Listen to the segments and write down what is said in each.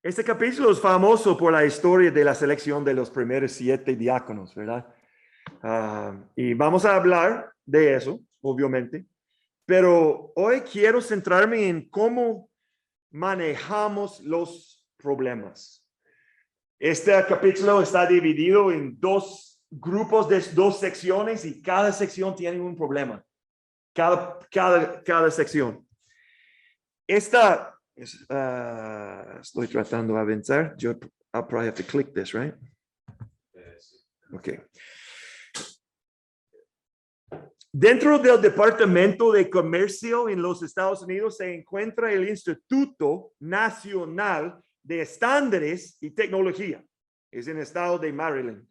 Este capítulo es famoso por la historia de la selección de los primeros 7 diáconos, ¿verdad? Y vamos a hablar de eso, obviamente. Pero hoy quiero centrarme en cómo manejamos los problemas. Este capítulo está dividido en 2 grupos de 2 secciones y cada sección tiene un problema. Cada sección. Esta estoy tratando de avanzar. I'll probably have to click this, right? Okay. Dentro del Departamento de Comercio en los Estados Unidos se encuentra el Instituto Nacional de Estándares y Tecnología. Es en el estado de Maryland.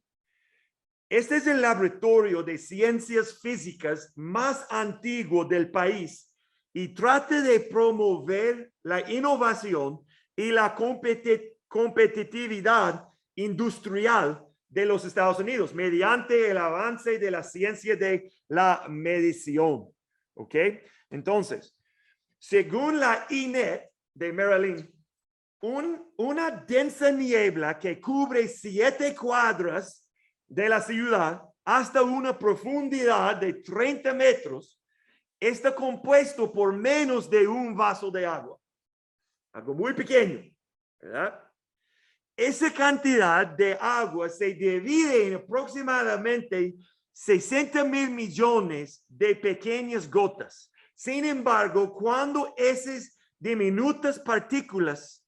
Este es el laboratorio de ciencias físicas más antiguo del país y trata de promover la innovación y la competitividad industrial de los Estados Unidos mediante el avance de la ciencia de la medición. ¿Ok? Entonces, según la INET de Maryland, una densa niebla que cubre 7 cuadras de la ciudad hasta una profundidad de 30 metros está compuesto por menos de un vaso de agua. Algo muy pequeño, ¿verdad? Esa cantidad de agua se divide en aproximadamente 60,000 millones de pequeñas gotas. Sin embargo, cuando esas diminutas partículas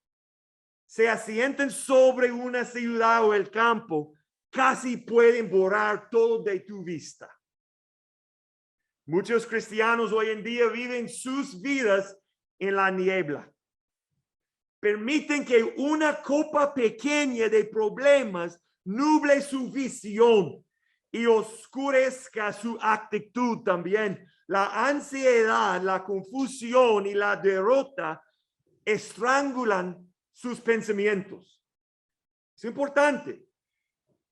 se asientan sobre una ciudad o el campo, casi pueden borrar todo de tu vista. Muchos cristianos hoy en día viven sus vidas en la niebla. Permiten que una copa pequeña de problemas nuble su visión y oscurezca su actitud también. La ansiedad, la confusión y la derrota estrangulan sus pensamientos. Es importante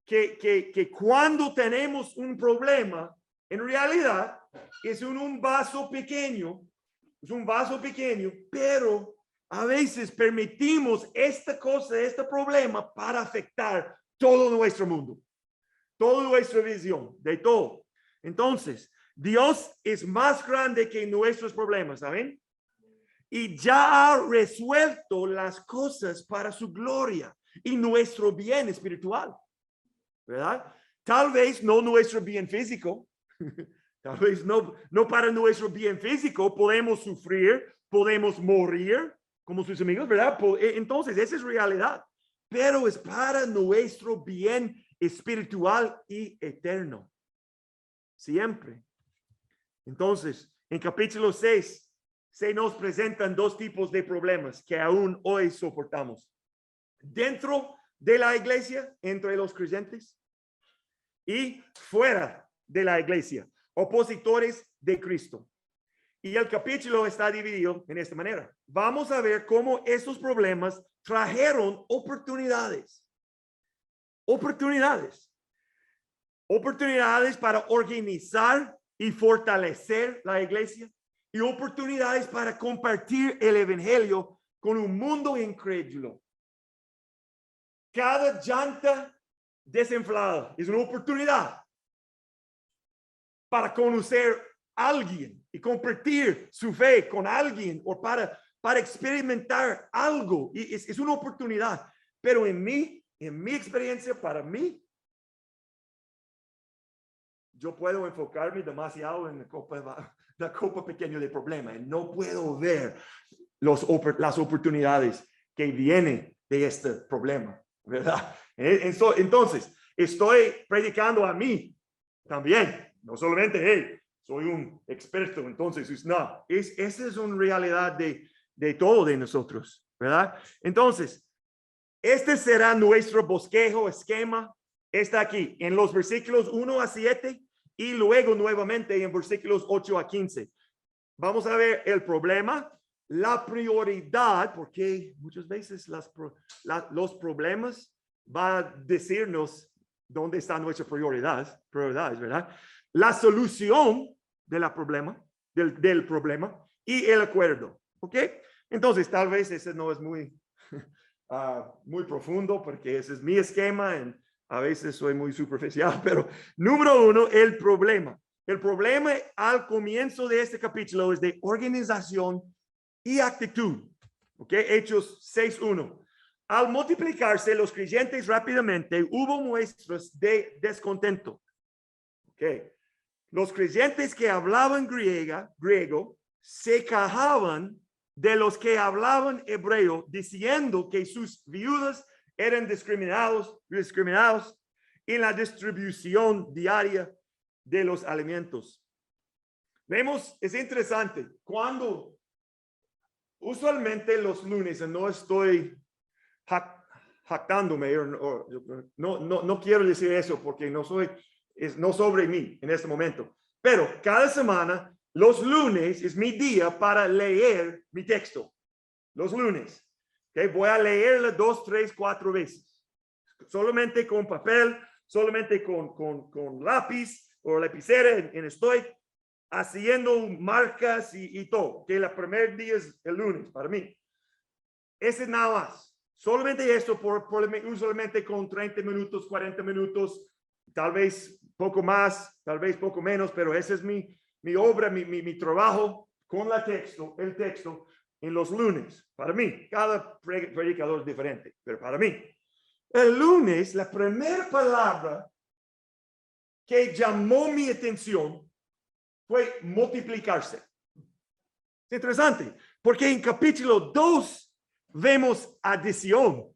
que cuando tenemos un problema, en realidad es un vaso pequeño, pero a veces permitimos esta cosa, este problema para afectar todo nuestro mundo, toda nuestra visión, de todo. Entonces, Dios es más grande que nuestros problemas, ¿saben? Y ya ha resuelto las cosas para su gloria y nuestro bien espiritual, ¿verdad? Tal vez no nuestro bien físico, tal vez no para nuestro bien físico, podemos sufrir, podemos morir como sus amigos, ¿verdad? Entonces, esa es realidad, pero es para nuestro bien espiritual y eterno, siempre. Entonces, en capítulo 6, se nos presentan 2 tipos de problemas que aún hoy soportamos. Dentro de la iglesia, entre los creyentes, y fuera de la iglesia, opositores de Cristo. Y el capítulo está dividido en esta manera. Vamos a ver cómo estos problemas trajeron oportunidades. Oportunidades para organizar y fortalecer la iglesia y oportunidades para compartir el evangelio con un mundo incrédulo. Cada llanta desinflada es una oportunidad para conocer a alguien y compartir su fe con alguien o para experimentar algo. Y es una oportunidad. Pero en mi experiencia, para mí, yo puedo enfocarme demasiado en la copa pequeña de problema y no puedo ver las oportunidades que vienen de este problema, ¿verdad? Entonces, estoy predicando a mí también, no solamente, hey, soy un experto, entonces, no, esa es una realidad de todo de nosotros, ¿verdad? Entonces, este será nuestro bosquejo, esquema, está aquí en los versículos 1 a 7 y luego nuevamente en versículos 8 a 15. Vamos a ver el problema, la prioridad, porque muchas veces los problemas van a decirnos dónde están nuestras prioridades, ¿verdad? La solución del problema y el acuerdo, ¿ok? Entonces, tal vez ese no es muy muy profundo porque ese es mi esquema. A veces soy muy superficial, pero número uno, el problema. El problema al comienzo de este capítulo es de organización y actitud. ¿Ok? Hechos 6:1. Al multiplicarse los creyentes rápidamente, hubo muestras de descontento. ¿Ok? Los creyentes que hablaban griego se quejaban de los que hablaban hebreo, diciendo que sus viudas eran discriminados en la distribución diaria de los alimentos. Vemos, es interesante, cuando usualmente los lunes, no estoy jactándome, no quiero decir eso porque no sobre mí en este momento, pero cada semana, los lunes es mi día para leer mi texto. Los lunes. Okay, voy a leerla 2, 3, 4 veces. Solamente con papel, solamente con lápiz o lapicera. Estoy haciendo marcas y todo. Que el primer día es el lunes para mí. Ese es nada más. Solamente esto, usualmente con 30 minutos, 40 minutos, tal vez poco más, tal vez poco menos, pero ese es mi obra, mi trabajo con el texto en los lunes. Para mí, cada predicador es diferente, pero para mí, el lunes, la primera palabra que llamó mi atención fue multiplicarse. Es interesante, porque en capítulo 2 vemos adición.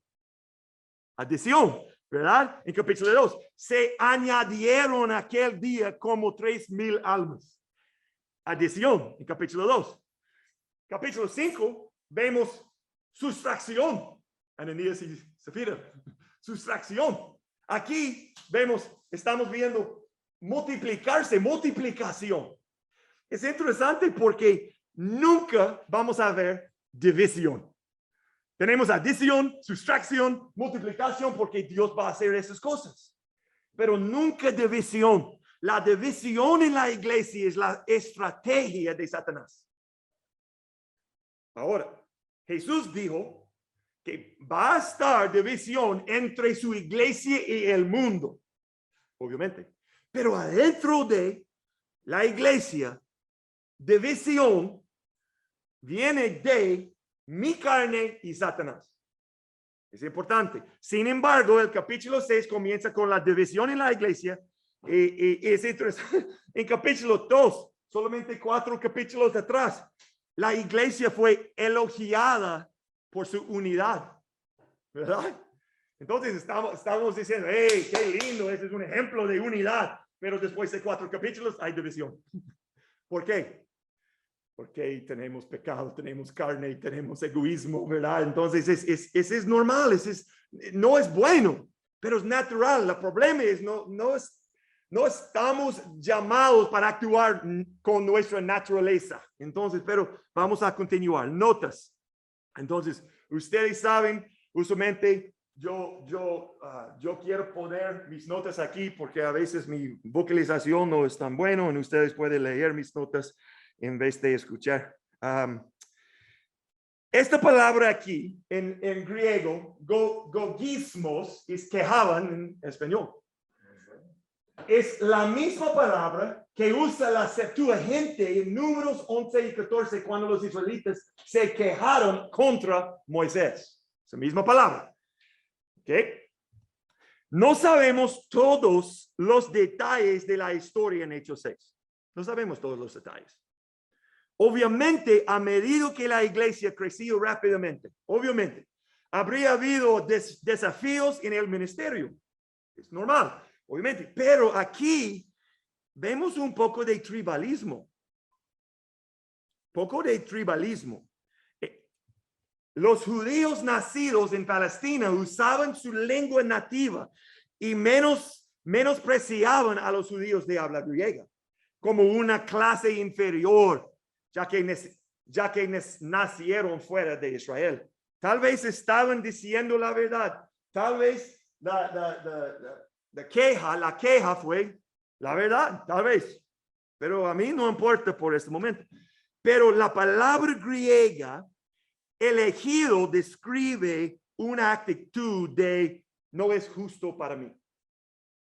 Adición, ¿verdad? En capítulo 2, se añadieron aquel día como 3,000 almas. Adición, en capítulo 2. Capítulo 5, vemos sustracción. Ananías y Zafira. Sustracción. Aquí estamos viendo multiplicarse, multiplicación. Es interesante porque nunca vamos a ver división. Tenemos adición, sustracción, multiplicación, porque Dios va a hacer esas cosas. Pero nunca división. La división en la iglesia es la estrategia de Satanás. Ahora, Jesús dijo que va a estar división entre su iglesia y el mundo, obviamente. Pero adentro de la iglesia, división viene de mi carne y Satanás. Es importante. Sin embargo, el capítulo 6 comienza con la división en la iglesia. Y es interesante. En capítulo 2, solamente 4 capítulos atrás, la iglesia fue elogiada por su unidad, ¿verdad? Entonces estamos diciendo, hey, qué lindo, ese es un ejemplo de unidad, pero después de 4 capítulos hay división. ¿Por qué? Porque tenemos pecado, tenemos carne, tenemos egoísmo, ¿verdad? Entonces ese es normal, no es bueno, pero es natural. El problema es no estamos llamados para actuar con nuestra naturaleza. Entonces, pero vamos a continuar. Notas. Entonces, ustedes saben, usualmente yo quiero poner mis notas aquí porque a veces mi vocalización no es tan buena y ustedes pueden leer mis notas en vez de escuchar. Esta palabra aquí en griego, gogismos, es quejaban en español. Es la misma palabra que usa la Septuaginta en Números 11 y 14 cuando los israelitas se quejaron contra Moisés. Esa misma palabra. ¿Ok? No sabemos todos los detalles de la historia en Hechos 6. No sabemos todos los detalles. Obviamente, a medida que la iglesia creció rápidamente, obviamente, habría habido desafíos en el ministerio. Es normal. Obviamente, pero aquí vemos un poco de tribalismo. Los judíos nacidos en Palestina usaban su lengua nativa y menospreciaban a los judíos de habla griega como una clase inferior, ya que nacieron fuera de Israel. Tal vez estaban diciendo la verdad. Tal vez la queja fue la verdad, tal vez, pero a mí no importa por este momento. Pero la palabra griega elegido describe una actitud de no es justo para mí.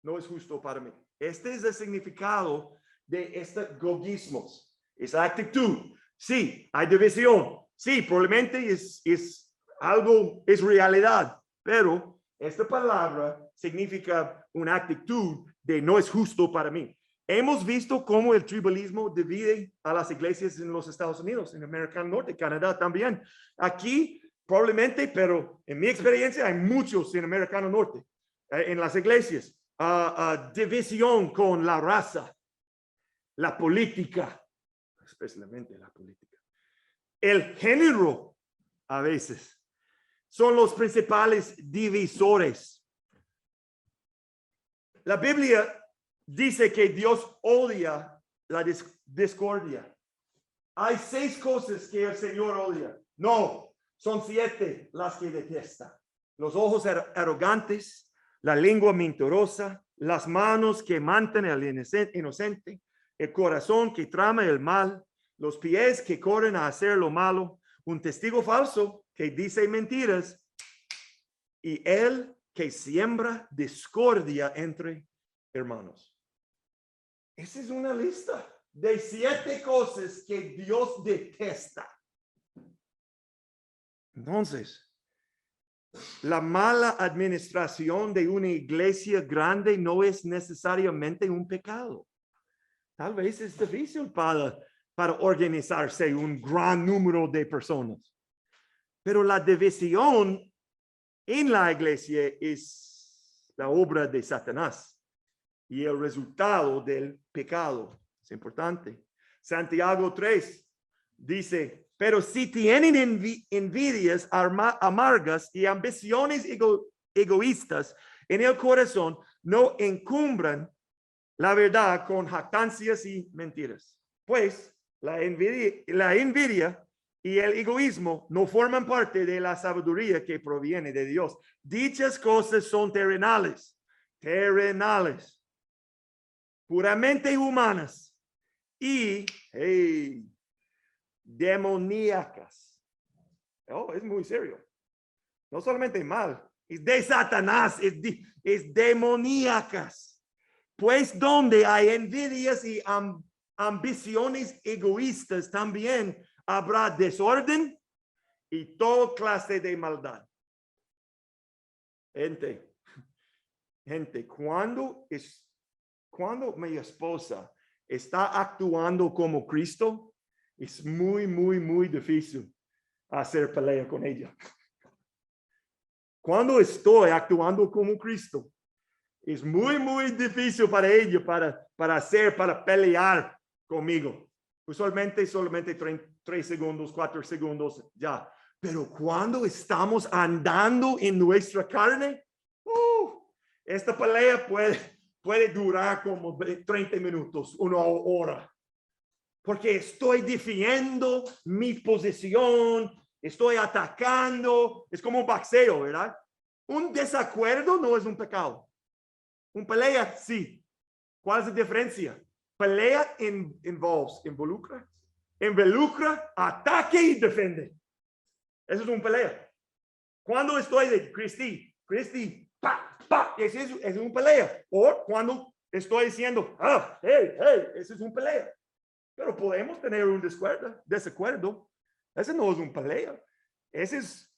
No es justo para mí. Este es el significado de estos gogismos. Esa actitud. Sí, hay división. Sí, probablemente es algo, es realidad. Pero esta palabra significa una actitud de no es justo para mí. Hemos visto cómo el tribalismo divide a las iglesias en los Estados Unidos, en América del Norte, Canadá también. Aquí probablemente, pero en mi experiencia hay muchos en América del Norte, en las iglesias. División con la raza, la política, especialmente la política. El género, a veces, son los principales divisores. La Biblia dice que Dios odia la discordia. Hay 6 cosas que el Señor odia. No, son 7 las que detesta. Los ojos arrogantes, la lengua mentirosa, las manos que matan al inocente, el corazón que trama el mal, los pies que corren a hacer lo malo, un testigo falso que dice mentiras y el que siembra discordia entre hermanos. Esa es una lista de 7 cosas que Dios detesta. Entonces, la mala administración de una iglesia grande no es necesariamente un pecado. Tal vez es difícil para organizarse un gran número de personas. Pero la división en la iglesia es la obra de Satanás y el resultado del pecado. Es importante. Santiago 3 dice, pero si tienen envidias amargas y ambiciones egoístas en el corazón, no encumbran la verdad con jactancias y mentiras. Pues la envidia y el egoísmo no forman parte de la sabiduría que proviene de Dios. Dichas cosas son terrenales, puramente humanas y demoníacas. Oh, es muy serio. No solamente mal, es de Satanás, es demoníacas. Pues donde hay envidias y ambiciones egoístas, también habrá desorden y toda clase de maldad. Gente, cuando mi esposa está actuando como Cristo, es muy, muy, muy difícil hacer pelea con ella. Cuando estoy actuando como Cristo, es muy, muy difícil para ella para pelear conmigo. Usualmente solamente 3 segundos, 4 segundos, ya. Pero cuando estamos andando en nuestra carne, esta pelea puede durar como 30 minutos, 1 hora. Porque estoy defendiendo mi posición, estoy atacando. Es como un boxeo, ¿verdad? Un desacuerdo no es un pecado. Un pelea, sí. ¿Cuál es la diferencia? Pelea involucra, ataque y defiende. Eso es un pelea. Cuando estoy de Cristi, ese es un pelea. O cuando estoy diciendo, ese es un pelea. Pero podemos tener un desacuerdo. Ese no es un pelea. Ese es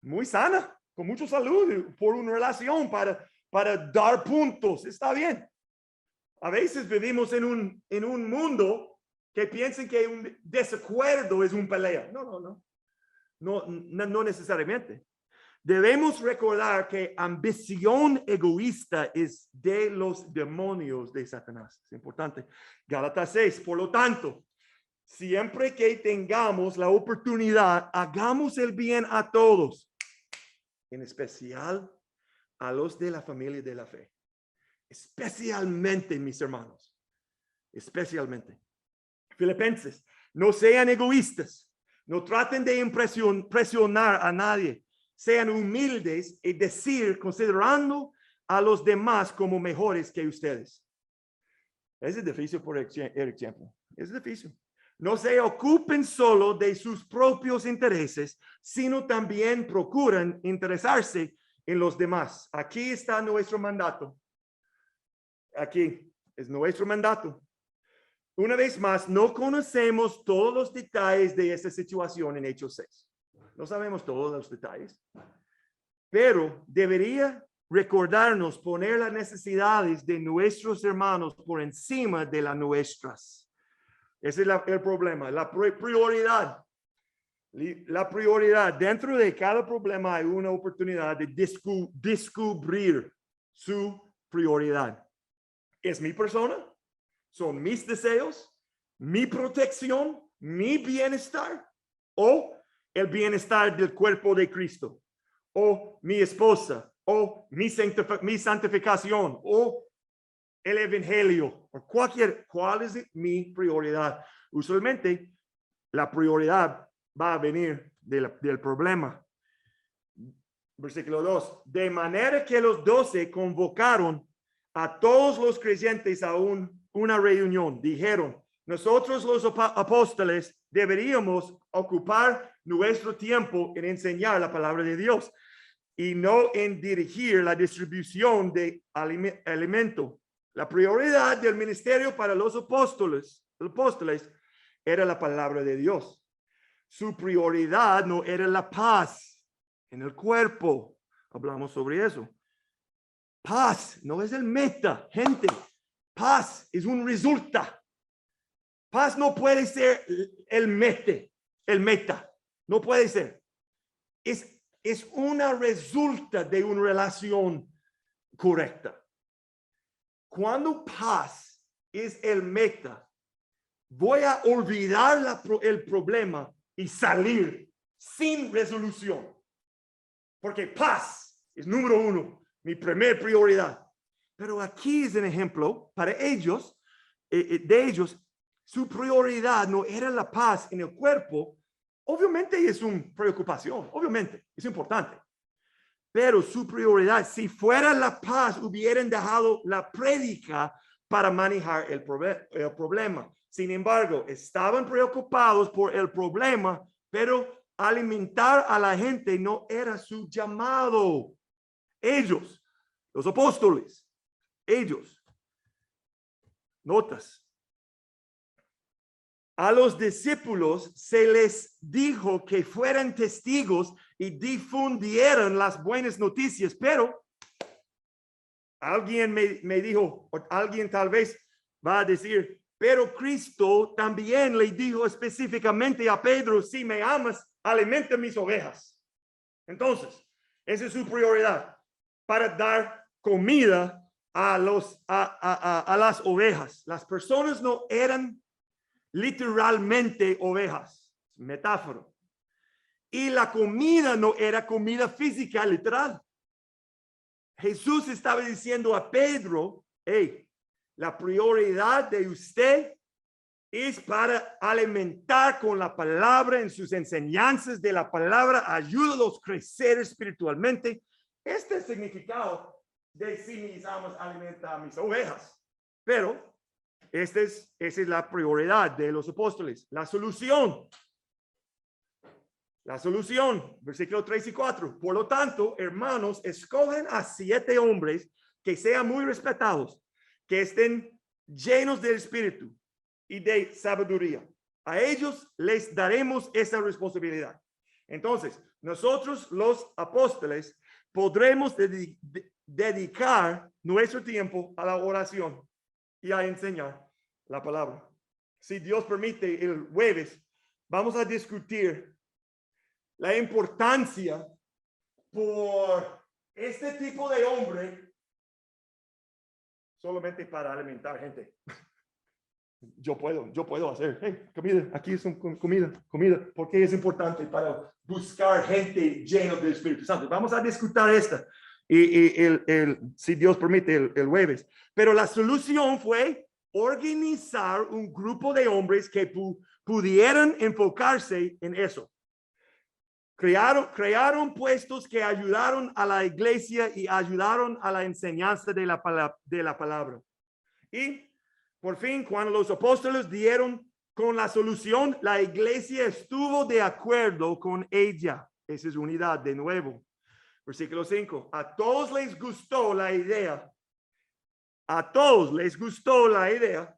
muy sana, con mucha salud, por una relación para dar puntos. Está bien. A veces vivimos en un mundo que piensan que un desacuerdo es un pelea. No necesariamente. Debemos recordar que ambición egoísta es de los demonios de Satanás. Es importante. Gálatas 6. Por lo tanto, siempre que tengamos la oportunidad, hagamos el bien a todos, en especial a los de la familia de la fe. Especialmente, mis hermanos. Especialmente. Filipenses, no sean egoístas. No traten de impresionar a nadie. Sean humildes y considerando a los demás como mejores que ustedes. Es difícil por ejemplo. Es difícil. no se ocupen solo de sus propios intereses, sino también procuran interesarse en los demás. Aquí está nuestro mandato. Aquí es nuestro mandato. Una vez más, no conocemos todos los detalles de esta situación en Hechos 6. No sabemos todos los detalles, pero debería recordarnos poner las necesidades de nuestros hermanos por encima de las nuestras. Ese es el problema, la prioridad. La prioridad. Dentro de cada problema hay una oportunidad de descubrir su prioridad. ¿Es mi persona? ¿Son mis deseos? ¿Mi protección? ¿Mi bienestar? ¿O el bienestar del cuerpo de Cristo? ¿O mi esposa? ¿O mi santificación? ¿O el evangelio? ¿O cuál es mi prioridad? Usualmente la prioridad va a venir del problema. Versículo 2. De manera que los 12 convocaron a todos los creyentes a una reunión. Dijeron, nosotros los apóstoles deberíamos ocupar nuestro tiempo en enseñar la palabra de Dios y no en dirigir la distribución de alimento. La prioridad del ministerio para los apóstoles era la palabra de Dios. Su prioridad no era la paz en el cuerpo. Hablamos sobre eso. Paz no es el meta, gente. Paz es un resulta. Paz no puede ser el meta. No puede ser. Es una resulta de una relación correcta. Cuando paz es el meta, voy a olvidar el problema y salir sin resolución. Porque paz es número 1. Mi primer prioridad. Pero aquí es un ejemplo para ellos, de ellos, su prioridad no era la paz en el cuerpo. Obviamente es una preocupación, obviamente es importante. Pero su prioridad, si fuera la paz, hubieran dejado la prédica para manejar el problema. Sin embargo, estaban preocupados por el problema, pero alimentar a la gente no era su llamado. Ellos, los apóstoles, ellos, notas, a los discípulos se les dijo que fueran testigos y difundieran las buenas noticias, pero alguien me dijo, o alguien tal vez va a decir, pero Cristo también le dijo específicamente a Pedro, si me amas, alimenta mis ovejas. Entonces, esa es su prioridad. Para dar comida a las ovejas. Las personas no eran literalmente ovejas, metáfora. Y la comida no era comida física literal. Jesús estaba diciendo a Pedro, hey, la prioridad de usted es para alimentar con la palabra en sus enseñanzas de la palabra, ayúdalos a crecer espiritualmente. Este es el significado de si mis amos alimentan a mis ovejas. Pero esa es la prioridad de los apóstoles. La solución, versículo 3 y 4. Por lo tanto, hermanos, escogen a 7 hombres que sean muy respetados, que estén llenos del espíritu y de sabiduría. A ellos les daremos esa responsabilidad. Entonces, nosotros los apóstoles podremos dedicar nuestro tiempo a la oración y a enseñar la palabra. Si Dios permite, el jueves vamos a discutir la importancia por este tipo de hombre solamente para alimentar gente. Yo puedo hacer, hey, comida, aquí es comida. ¿Por qué es importante? Para buscar gente llena del Espíritu Santo. Vamos a discutir esta, si Dios permite, el jueves. Pero la solución fue organizar un grupo de hombres que pudieran enfocarse en eso. Crearon puestos que ayudaron a la iglesia y ayudaron a la enseñanza de la palabra. Y por fin, cuando los apóstoles dieron con la solución, la iglesia estuvo de acuerdo con ella. Esa es unidad de nuevo. Versículo 5. A todos les gustó la idea. A todos les gustó la idea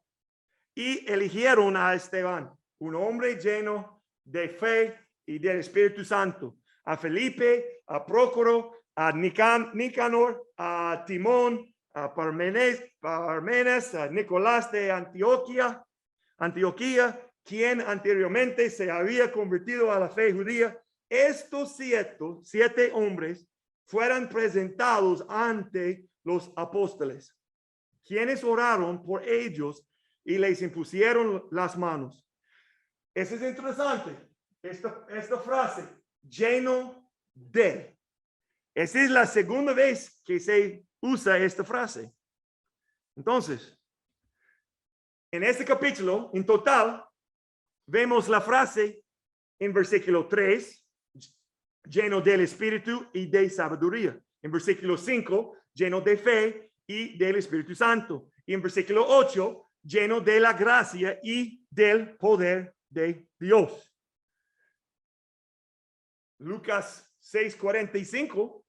y eligieron a Esteban, un hombre lleno de fe y del Espíritu Santo, a Felipe, a Prócoro, a Nicanor, a Timón, a Parmenas, a Nicolás de Antioquía, quien anteriormente se había convertido a la fe judía. Estos siete hombres fueron presentados ante los apóstoles, quienes oraron por ellos y les impusieron las manos. Eso es interesante. Esta frase, lleno de. Esa es la segunda vez que se usa esta frase. Entonces, en este capítulo, en total, vemos la frase en versículo 3, lleno del Espíritu y de sabiduría. En versículo 5, lleno de fe y del Espíritu Santo. Y en versículo 8, lleno de la gracia y del poder de Dios. Lucas 6:45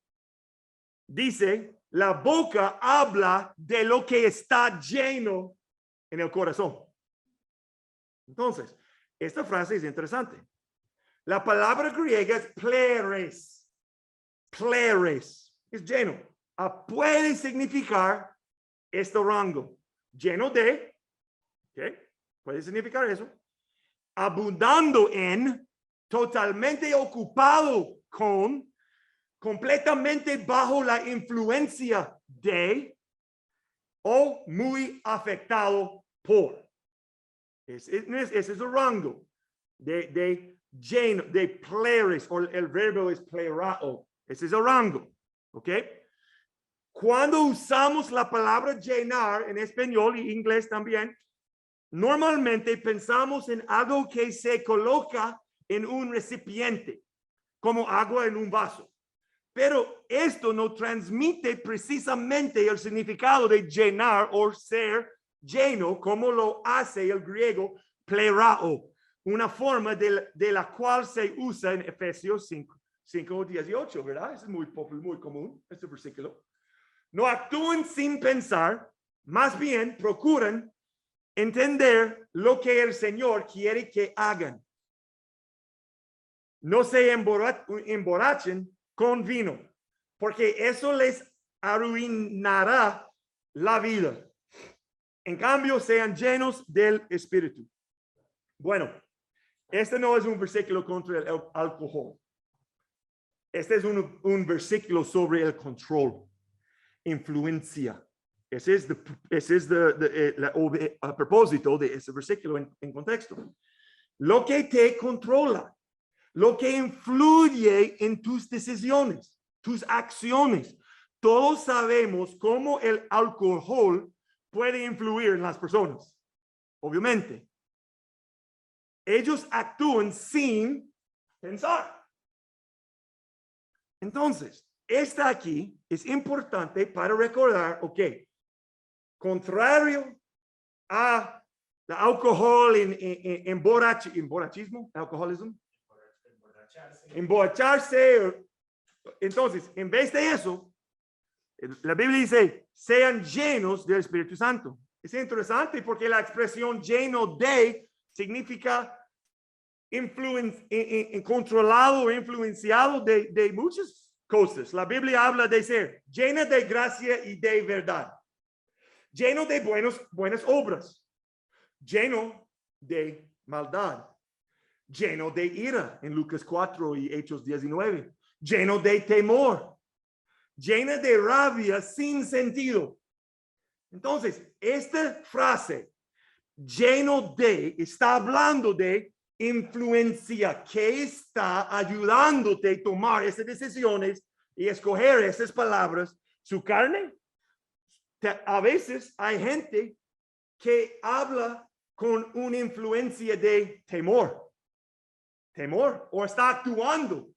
dice, la boca habla de lo que está lleno en el corazón. Entonces, esta frase es interesante. La palabra griega es pleres. Pleres es lleno. Puede significar este rango. Lleno de, ¿okay? Puede significar eso. Abundando en, totalmente ocupado con, completamente bajo la influencia de, o muy afectado por. Ese es el rango de lleno, de pleres, o el verbo es plerao. Ese es el rango, ¿ok? Cuando usamos la palabra llenar en español y inglés también, normalmente pensamos en algo que se coloca en un recipiente, como agua en un vaso. Pero esto no transmite precisamente el significado de llenar o ser lleno, como lo hace el griego plerao, una forma de la cual se usa en Efesios 5:18, ¿verdad? Es muy común este versículo. No actúen sin pensar, más bien procuran entender lo que el Señor quiere que hagan. No se emborrachen con vino, porque eso les arruinará la vida. En cambio, sean llenos del Espíritu. Bueno, este no es un versículo contra el alcohol. Este es un versículo sobre el control, influencia. Ese es a propósito de ese versículo en contexto. Lo que te controla, lo que influye en tus decisiones, tus acciones. Todos sabemos cómo el alcohol puede influir en las personas. Obviamente. Ellos actúan sin pensar. Entonces, esta aquí es importante para recordar, ok, contrario a el alcohol emborrachismo, alcoholismo, emborracharse. Entonces, en vez de eso, la Biblia dice, sean llenos del Espíritu Santo. Es interesante porque la expresión lleno de significa controlado o influenciado de muchas cosas. La Biblia habla de ser llena de gracia y de verdad, lleno de buenas obras, lleno de maldad, lleno de ira en Lucas 4 y Hechos 19, lleno de temor, llena de rabia sin sentido. Entonces, esta frase, lleno de, está hablando de influencia que está ayudándote a tomar esas decisiones y escoger esas palabras. Su carne, a veces hay gente que habla con una influencia de temor, o está actuando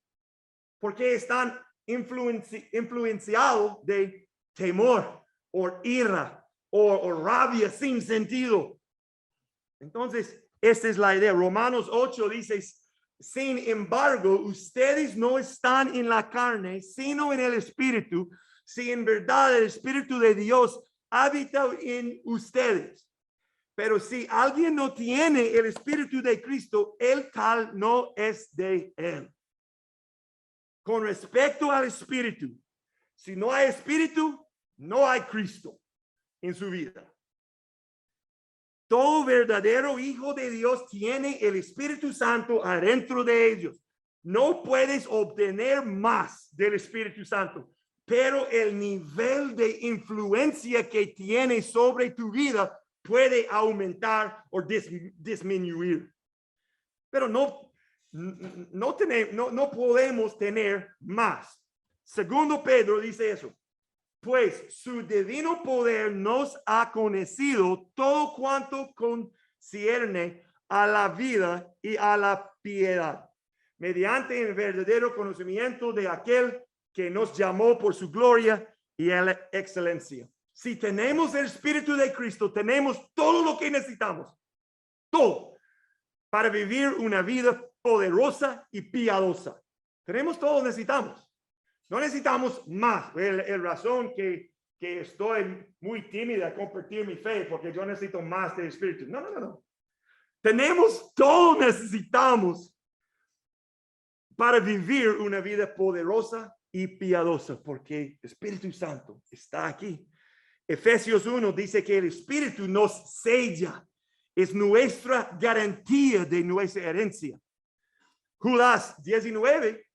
porque están influenciados de temor o ira o rabia sin sentido. Entonces, esta es la idea. Romanos 8 dice, sin embargo, ustedes no están en la carne, sino en el Espíritu, si en verdad el Espíritu de Dios habita en ustedes. Pero si alguien no tiene el Espíritu de Cristo, el tal no es de él. Con respecto al Espíritu, si no hay Espíritu, no hay Cristo en su vida. Todo verdadero hijo de Dios tiene el Espíritu Santo adentro de ellos. No puedes obtener más del Espíritu Santo, pero el nivel de influencia que tiene sobre tu vida puede aumentar o disminuir. Pero no podemos tener más. Segundo Pedro dice eso. Pues su divino poder nos ha conocido todo cuanto concierne a la vida y a la piedad, mediante el verdadero conocimiento de aquel que nos llamó por su gloria y la excelencia. Si tenemos el Espíritu de Cristo, tenemos todo lo que necesitamos, todo, para vivir una vida poderosa y piadosa. Tenemos todo lo que necesitamos. No necesitamos más. El razón que estoy muy tímida a compartir mi fe, porque yo necesito más del Espíritu. No. Tenemos todo lo que necesitamos para vivir una vida poderosa y piadosa, porque el Espíritu Santo está aquí. Efesios 1 dice que el Espíritu nos sella, es nuestra garantía de nuestra herencia. Judas 19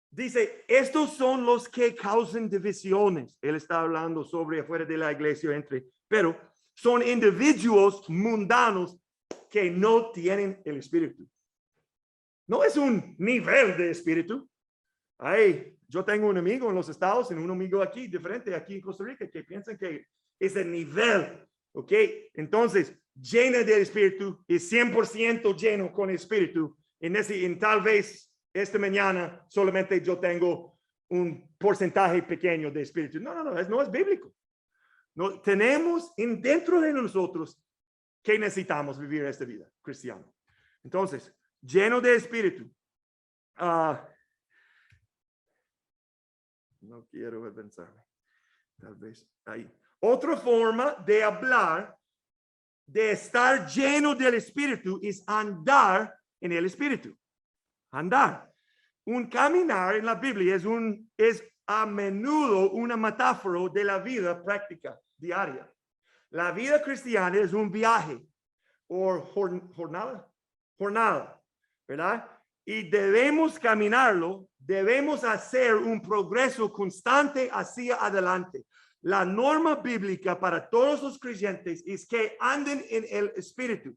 dice, estos son los que causan divisiones. Él está hablando sobre afuera de la iglesia, pero son individuos mundanos que no tienen el Espíritu. No es un nivel de Espíritu. Yo tengo un amigo en los Estados y un amigo aquí, diferente aquí en Costa Rica, que piensan que es el nivel, ¿ok? Entonces, llena del Espíritu y 100% lleno con el Espíritu. En tal vez esta mañana solamente yo tengo un porcentaje pequeño de Espíritu. No es bíblico. No, tenemos dentro de nosotros que necesitamos vivir esta vida cristiana. Entonces, lleno de Espíritu. No quiero pensarme. Tal vez ahí. Otra forma de hablar de estar lleno del Espíritu es andar en el Espíritu. Andar. Un caminar en la Biblia es a menudo una metáfora de la vida práctica diaria. La vida cristiana es un viaje o jornada, ¿verdad? Y debemos caminarlo, debemos hacer un progreso constante hacia adelante. La norma bíblica para todos los creyentes es que anden en el Espíritu.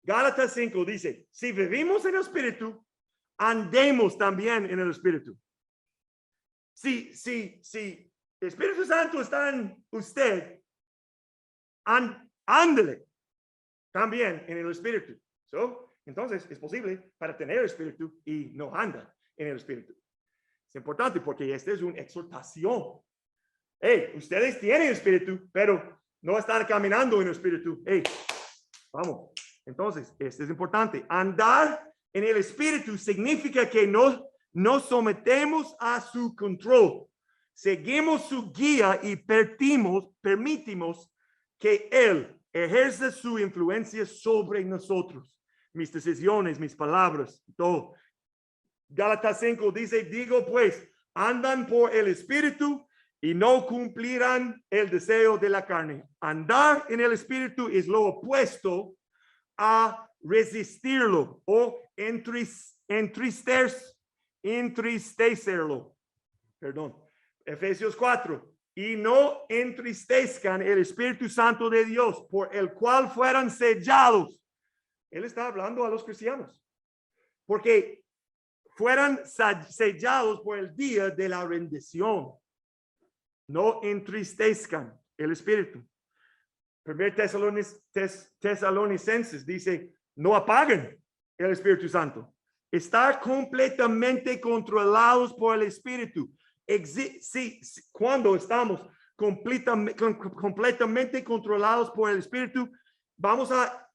Gálatas 5 dice, si vivimos en el Espíritu, andemos también en el Espíritu. Si el Espíritu Santo está en usted, ándele también en el Espíritu. Entonces es posible para tener el Espíritu y no anda en el Espíritu. Es importante porque esta es una exhortación. Ustedes tienen el Espíritu, pero no están caminando en el Espíritu. Vamos. Entonces, esto es importante. Andar en el Espíritu significa que nos sometemos a su control. Seguimos su guía y permitimos que Él ejerza su influencia sobre nosotros. Mis decisiones, mis palabras, todo. Gálatas 5 dice, digo pues, andan por el Espíritu y no cumplirán el deseo de la carne. Andar en el Espíritu es lo opuesto a resistirlo o entristecerlo. Perdón. Efesios 4. Y no entristezcan el Espíritu Santo de Dios, por el cual fueron sellados. Él está hablando a los cristianos, porque fueran sellados por el día de la rendición. No entristezcan el Espíritu. 1 Tesalonicenses dice, no apaguen el Espíritu Santo. Estar completamente controlados por el Espíritu. Cuando estamos completamente controlados por el Espíritu, vamos a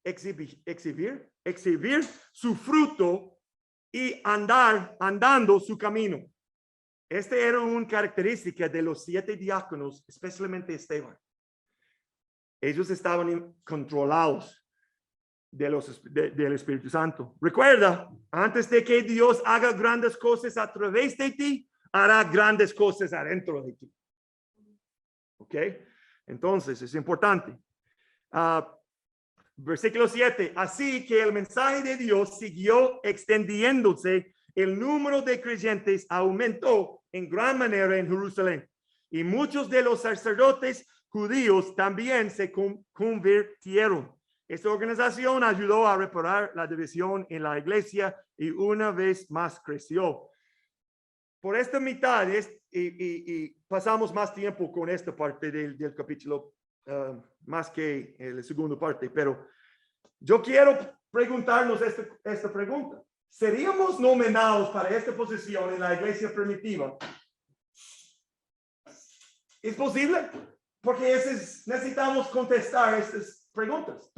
exhibir su fruto y andando su camino. Esta era una característica de los 7 diáconos, especialmente Esteban. Ellos estaban controlados del Espíritu Santo. Recuerda, antes de que Dios haga grandes cosas a través de ti, hará grandes cosas adentro de ti. ¿Ok? Entonces, es importante. Versículo 7. Así que el mensaje de Dios siguió extendiéndose, el número de creyentes aumentó en gran manera en Jerusalén. Y muchos de los sacerdotes judíos también se convirtieron. Esta organización ayudó a reparar la división en la iglesia y una vez más creció. Por esta mitad, y pasamos más tiempo con esta parte del capítulo, más que la segunda parte, pero yo quiero preguntarnos esta pregunta. ¿Seríamos nominados para esta posición en la iglesia primitiva? ¿Es posible? Porque necesitamos contestar estas preguntas.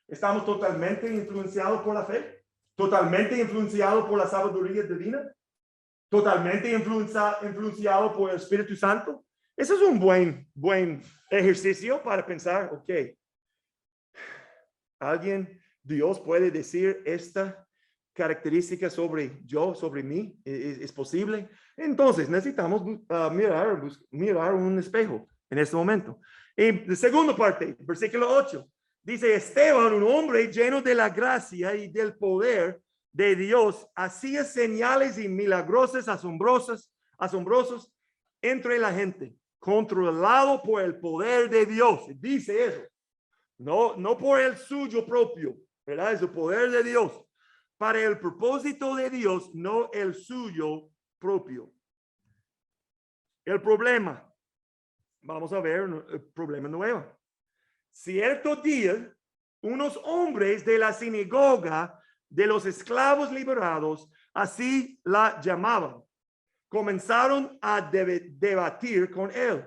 ¿Estamos totalmente influenciados por la fe? ¿Totalmente influenciados por la sabiduría divina? ¿Totalmente influenciado por el Espíritu Santo? Ese es un buen ejercicio para pensar, ok, Dios puede decir esta característica sobre mí, ¿es posible? Entonces necesitamos mirar un espejo en este momento. En la segunda parte, versículo 8, dice: Esteban, un hombre lleno de la gracia y del poder de Dios, hacía señales y milagrosos asombrosos entre la gente, controlado por el poder de Dios. Dice eso, no por el suyo propio, ¿verdad? Es el poder de Dios, para el propósito de Dios, no el suyo propio. El problema, vamos a ver el problema nuevo. Cierto día, unos hombres de la sinagoga de los esclavos liberados, así la llamaban, comenzaron a debatir con él.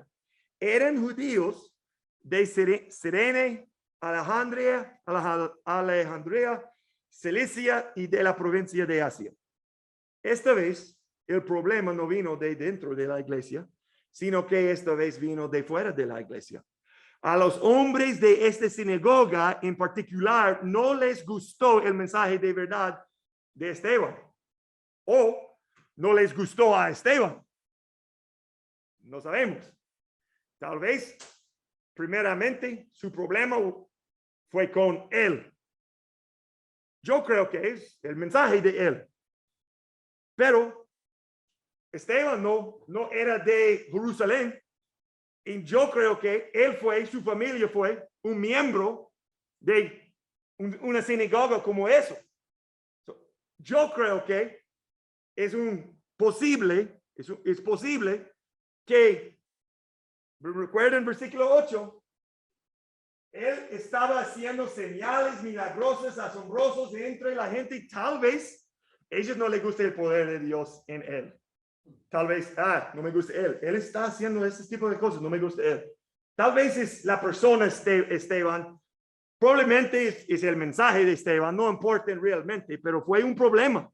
Eran judíos de Cirene, Alejandría, Cilicia y de la provincia de Asia. Esta vez, el problema no vino de dentro de la iglesia, sino que esta vez vino de fuera de la iglesia. A los hombres de esta sinagoga en particular no les gustó el mensaje de verdad de Esteban, o no les gustó a Esteban. No sabemos. Tal vez, primeramente, su problema fue con él. Yo creo que es el mensaje de él. Pero Esteban no era de Jerusalén. Y yo creo que su familia fue un miembro de una sinagoga como eso. Yo creo que es posible que, recuerden versículo 8, él estaba haciendo señales milagrosas, asombrosos entre la gente, y tal vez a ellos no les guste el poder de Dios en él. Tal vez, no me gusta él. Él está haciendo este tipo de cosas, no me gusta él. Tal vez es la persona Esteban. Probablemente es el mensaje de Esteban, no importa realmente, pero fue un problema.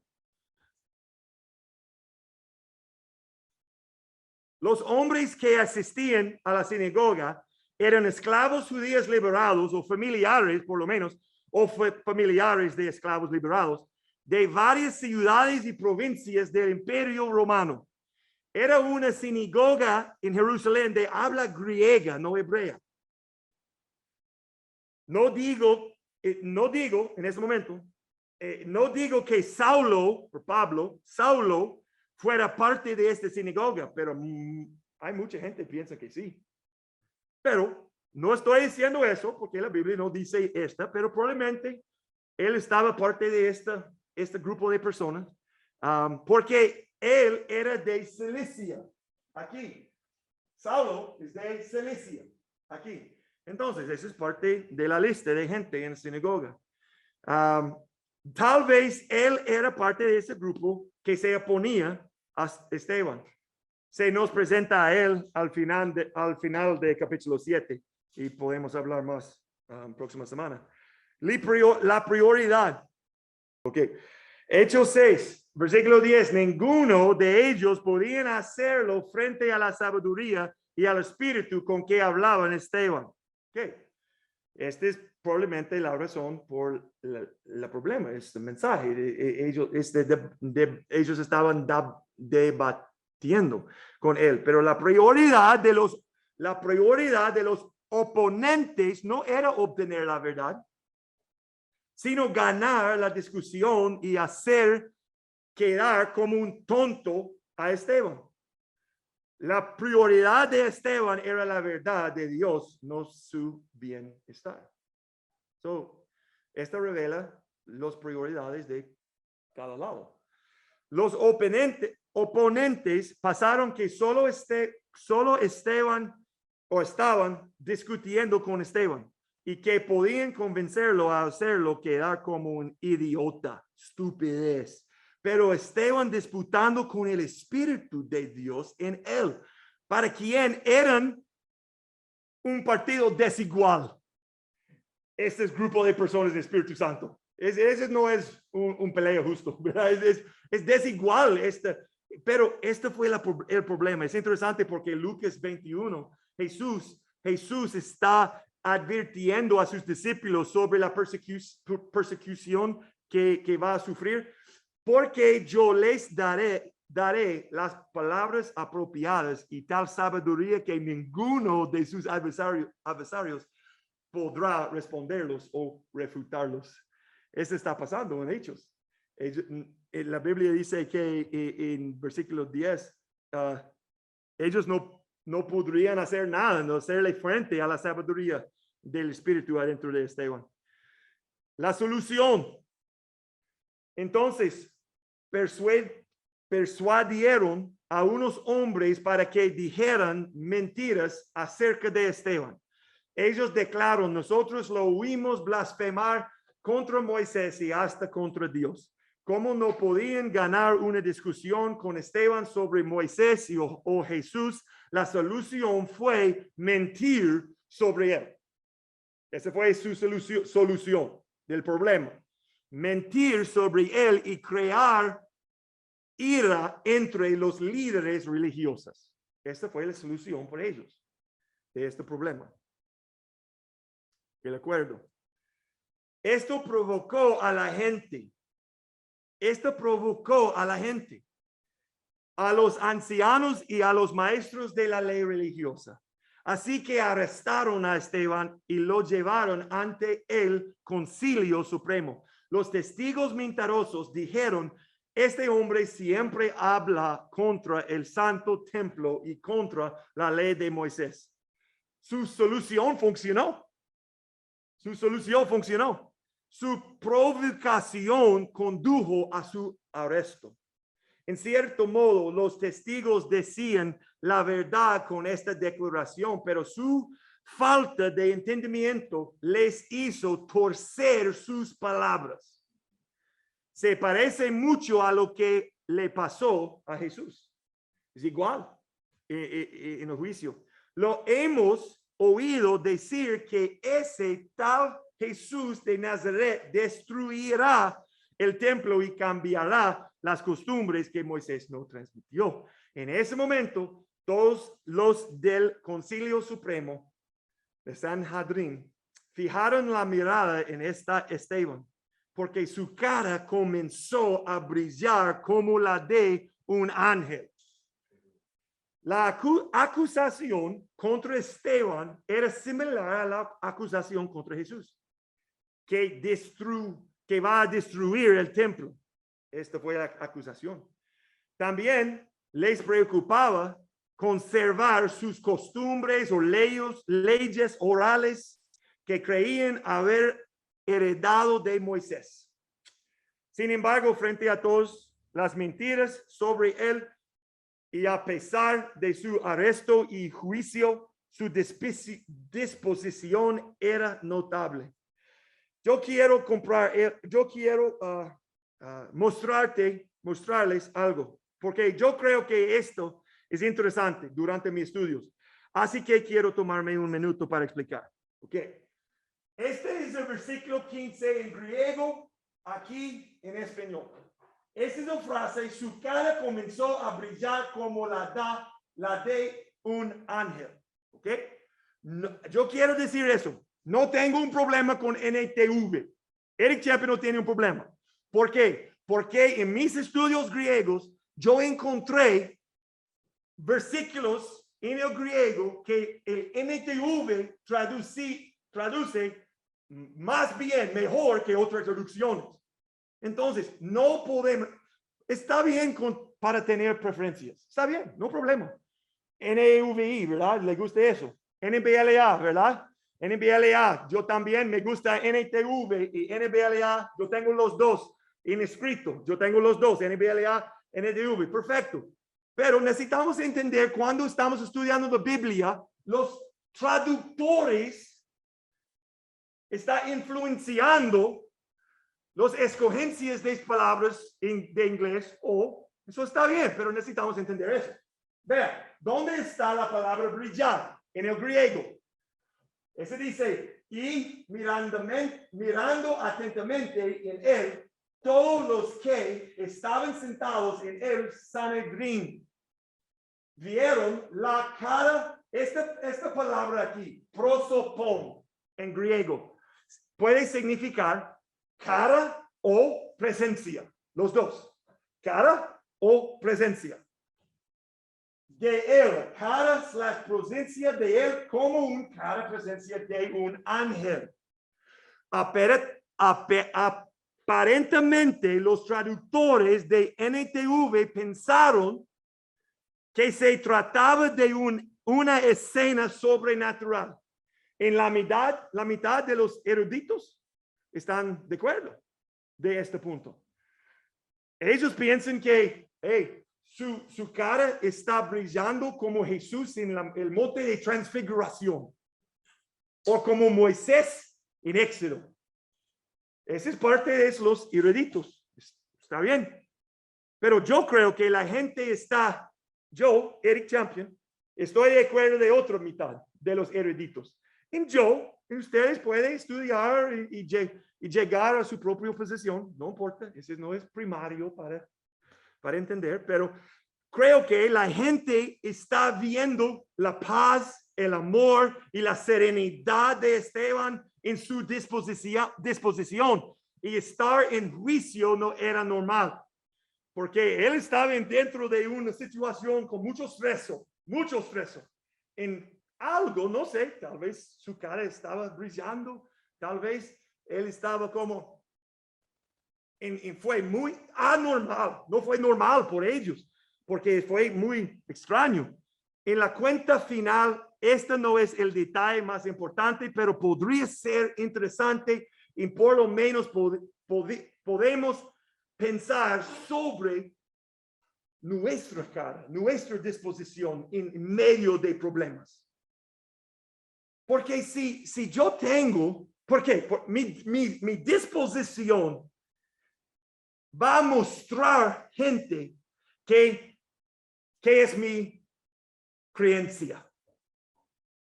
Los hombres que asistían a la sinagoga eran esclavos judíos liberados, o familiares, por lo menos, o familiares de esclavos liberados, de varias ciudades y provincias del Imperio Romano. Era una sinagoga en Jerusalén de habla griega, no hebrea. No digo en ese momento, no digo que Saulo fuera parte de esta sinagoga, pero hay mucha gente que piensa que sí. Pero no estoy diciendo eso porque la Biblia no dice pero probablemente él estaba parte de este grupo de personas, porque él era de Cilicia. Aquí, Saulo es de Cilicia. Aquí. Entonces, esa es parte de la lista de gente en la sinagoga. Tal vez él era parte de ese grupo que se oponía a Esteban. Se nos presenta a él al final de capítulo 7 y podemos hablar más próxima semana. La prioridad. Ok. Hechos 6, versículo 10. Ninguno de ellos podían hacerlo frente a la sabiduría y al espíritu con que hablaban Esteban. Ok. Este es probablemente la razón por el problema, este mensaje. Ellos estaban debatiendo con él, pero la prioridad de los oponentes no era obtener la verdad, sino ganar la discusión y hacer quedar como un tonto a Esteban. La prioridad de Esteban era la verdad de Dios, no su bienestar. Esta revela las prioridades de cada lado. Los oponentes pasaron que solo Esteban o estaban discutiendo con Esteban y que podían convencerlo a hacerlo quedar como un idiota, estupidez. Pero Esteban disputando con el Espíritu de Dios en él, para quien eran un partido desigual. Este grupo de personas del Espíritu Santo. Ese no es un pelea justo, ¿verdad? Es desigual. Pero este fue el problema. Es interesante porque Lucas 21, Jesús está advirtiendo a sus discípulos sobre la persecución que va a sufrir, porque yo les daré las palabras apropiadas y tal sabiduría que ninguno de sus adversarios podrá responderlos o refutarlos. Eso está pasando en Hechos. La Biblia dice que en versículo 10, ellos no podrían hacer nada, no hacerle frente a la sabiduría del Espíritu adentro de Esteban. La solución. Entonces, persuadieron a unos hombres para que dijeran mentiras acerca de Esteban. Ellos declararon, nosotros lo oímos blasfemar contra Moisés y hasta contra Dios. ¿Cómo no podían ganar una discusión con Esteban sobre Moisés o Jesús? La solución fue mentir sobre él. Esa fue su solución del problema. Mentir sobre él y crear ira entre los líderes religiosos. Esta fue la solución por ellos de este problema. El acuerdo. Esto provocó a la gente. A los ancianos y a los maestros de la ley religiosa. Así que arrestaron a Esteban y lo llevaron ante el Concilio Supremo. Los testigos mentirosos dijeron, este hombre siempre habla contra el santo templo y contra la ley de Moisés. Su solución funcionó. Su provocación condujo a su arresto. En cierto modo, los testigos decían la verdad con esta declaración, pero su falta de entendimiento les hizo torcer sus palabras. Se parece mucho a lo que le pasó a Jesús. Es igual en el juicio. Lo hemos oído decir que ese tal Jesús de Nazaret destruirá el templo y cambiará las costumbres que Moisés no transmitió. En ese momento, todos los del Concilio Supremo de Sanhedrin fijaron la mirada en Esteban, porque su cara comenzó a brillar como la de un ángel. La acusación contra Esteban era similar a la acusación contra Jesús, que va a destruir el templo. Esta fue la acusación. También les preocupaba conservar sus costumbres o leyes orales que creían haber heredado de Moisés. Sin embargo, frente a todas las mentiras sobre él, y a pesar de su arresto y juicio, su disposición era notable. Yo quiero mostrarles algo, porque yo creo que esto es interesante durante mis estudios. Así que quiero tomarme un minuto para explicar. Okay. Este es es el versículo 15 en griego, aquí en español. Esa es la frase, su cara comenzó a brillar como la de un ángel. ¿Ok? No, yo quiero decir eso. No tengo un problema con NTV. Eric Champion no tiene un problema. ¿Por qué? Porque en mis estudios griegos yo encontré versículos en el griego que el NTV traduce más bien, mejor que otras traducciones. Entonces, no podemos, está bien para tener preferencias. Está bien, no problema. NVI, ¿verdad? ¿Le gusta eso? NBLA, ¿verdad? NBLA, yo también me gusta NTV y NBLA, yo tengo los dos en escrito, yo tengo los dos, NBLA, NTV, perfecto. Pero necesitamos entender cuando estamos estudiando la Biblia, los traductores están influenciando las escogencias de palabras de inglés, o eso está bien, pero necesitamos entender eso. Vean, ¿dónde está la palabra brillar? En el griego. Ese dice, y mirando atentamente en él, todos los que estaban sentados en el Sanedrín vieron la cara, esta palabra aquí, prosopon, en griego, puede significar cara o presencia, los dos, cara o presencia. De él, cara / presencia de él como un cara presencia de un ángel. Aparentemente los traductores de NTV pensaron que se trataba de una escena sobrenatural. En la mitad de los eruditos están de acuerdo de este punto. Ellos piensan que, su cara está brillando como Jesús en el monte de transfiguración o como Moisés en Éxodo. Esa es parte de los eruditos. Está bien. Pero yo creo que la gente yo, Eric Champion, estoy de acuerdo de otra mitad de los eruditos. Ustedes pueden estudiar y llegar a su propia posición, no importa, ese no es primario para entender, pero creo que la gente está viendo la paz, el amor y la serenidad de Esteban en su disposición, y estar en juicio no era normal, porque él estaba dentro de una situación con mucho estrés, en algo, no sé, tal vez su cara estaba brillando, tal vez él estaba como, fue muy anormal, no fue normal por ellos, porque fue muy extraño. En la cuenta final, este no es el detalle más importante, pero podría ser interesante y por lo menos podemos pensar sobre nuestra cara, nuestra disposición en medio de problemas. Porque si yo tengo, porque mi disposición va a mostrar gente que es mi creencia.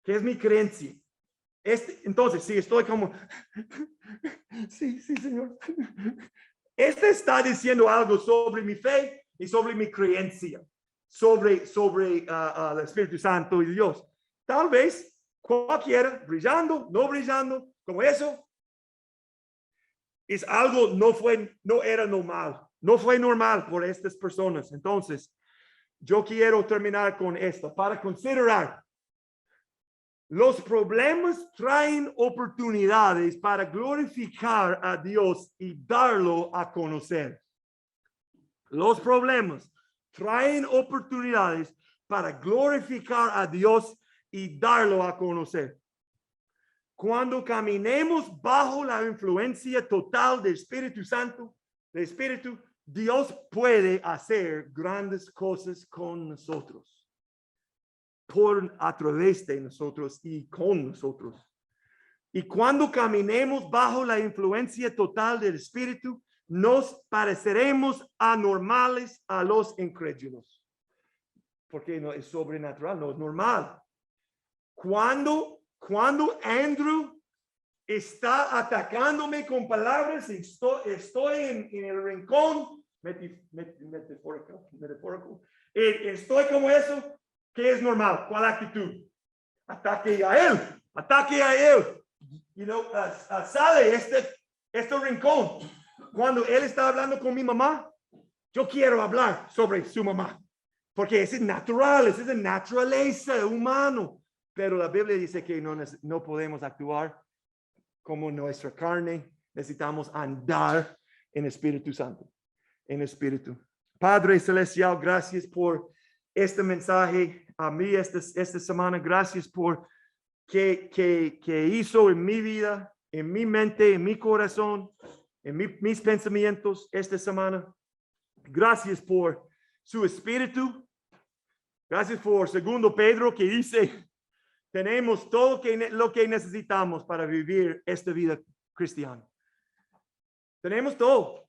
¿Qué es mi creencia? Entonces, si estoy como, sí, Señor. Está diciendo algo sobre mi fe y sobre mi creencia, sobre el Espíritu Santo y Dios. Tal vez cualquiera, brillando, no brillando, como eso, es algo, no era normal, no fue normal por estas personas. Entonces, yo quiero terminar con esto, para considerar. Los problemas traen oportunidades para glorificar a Dios y darlo a conocer. Los problemas traen oportunidades para glorificar a Dios y darlo a conocer. Cuando caminemos bajo la influencia total del Espíritu Santo, Dios puede hacer grandes cosas con nosotros, a través de nosotros y con nosotros. Y cuando caminemos bajo la influencia total del Espíritu, nos pareceremos anormales a los incrédulos, porque no es sobrenatural, no es normal. Cuando Andrew está atacándome con palabras, estoy en el rincón, metafórico. Estoy como eso, que es normal. ¿Cuál actitud? Ataque a él. Sale este rincón. Cuando él está hablando con mi mamá, yo quiero hablar sobre su mamá, porque ese es natural, esa es la naturaleza humano. Pero la Biblia dice que no podemos actuar como nuestra carne, necesitamos andar en Espíritu Santo, en Espíritu. Padre Celestial, gracias por este mensaje a mí esta semana. Gracias por que hizo en mi vida, en mi mente, en mi corazón, en mis pensamientos esta semana. Gracias por su Espíritu. Gracias por 2 Pedro que dice, tenemos todo lo que necesitamos para vivir esta vida cristiana. Tenemos todo.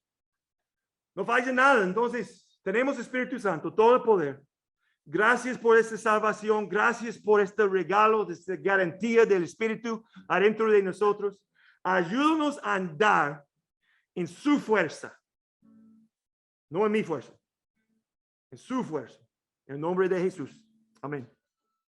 No falla nada. Entonces, tenemos Espíritu Santo, todo el poder. Gracias por esta salvación. Gracias por este regalo, esta garantía del Espíritu adentro de nosotros. Ayúdanos a andar en su fuerza. No en mi fuerza. En su fuerza. En el nombre de Jesús. Amén.